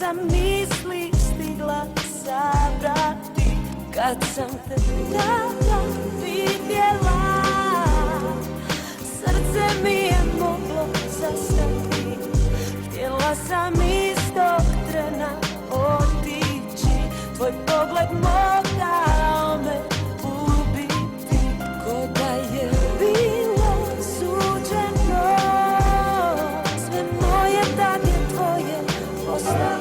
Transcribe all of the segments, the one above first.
sam misli stigla sabrati, kad sam te tada vidjela, srce mi je moglo zastati. Htjela sam istog trena otići, tvoj pogled mogao me ubiti, ko da je bilo suđeno. Sve moje tad je tvoje postalo.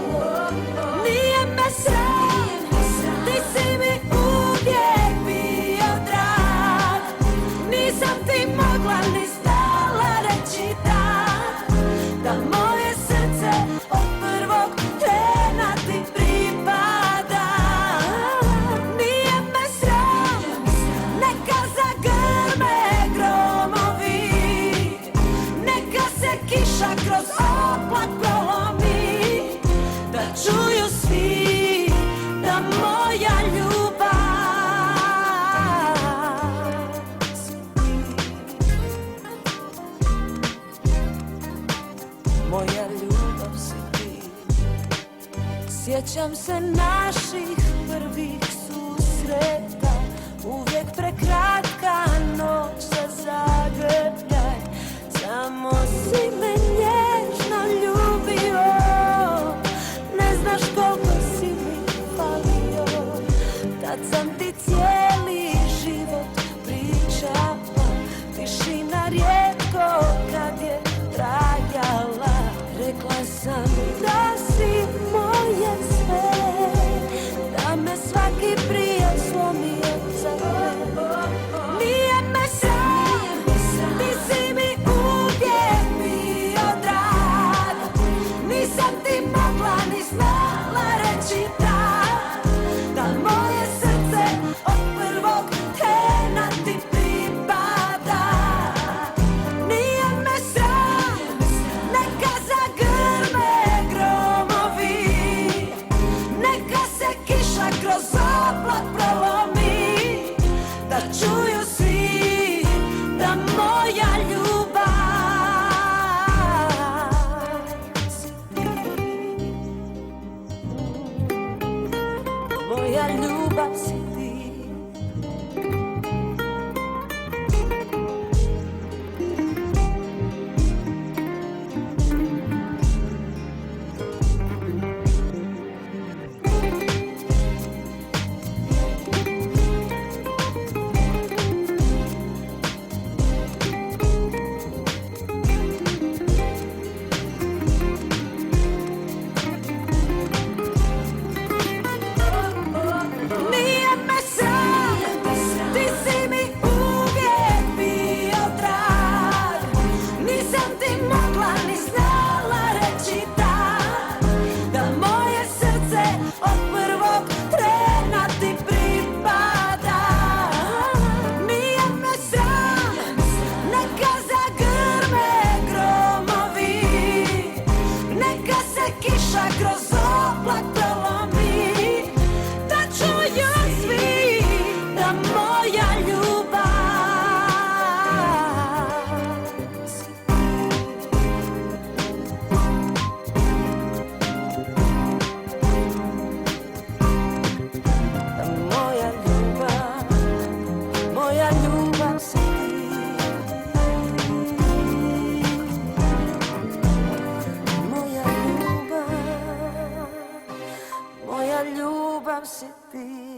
Nije me sram, ti si mi uvijek bio drag. Nisam ti mogla ni stala reći da moje srce od prvog trena ti pripada. Nije me sram, neka zagrme gromovi, neka se kiša kroz oblak prolomi, da čuju svi da moja ljubav si ti. Moja ljubav si ti. Sjećam se naših prvih susreta, uvijek prekratka noć za zagrljaj. Samo si me nježno ljubio, ne znaš koliko si mi falio. Tad sam ti cijeli život pričala, tišina rijetko kad je trajala. Rekla sam da si moje sve, da me svaki prijatelj slomio za tebe. Nije me sram, ti si mi uvijek bio drag. Nisam ti mogla ni znala reći da moje srce od prvog trena ti pripada. Nije me sram, neka zagrme gromovi, neka se kiša kroz oblak prolomi, da čuju svi da moja ljubav si ti. Moja ljubav si ti. Nije me sram, ti si mi uvijek bio drag. Nisam ti mogla ni znala reći da moje srce od prvog trena ti pripada. Nije me sram, neka zagrme gromovi, neka se kiša kroz oblak prolomi, da čuju svi da moja ljubav si ti. Da moja ljubav si ti. Moja ljubav si ti.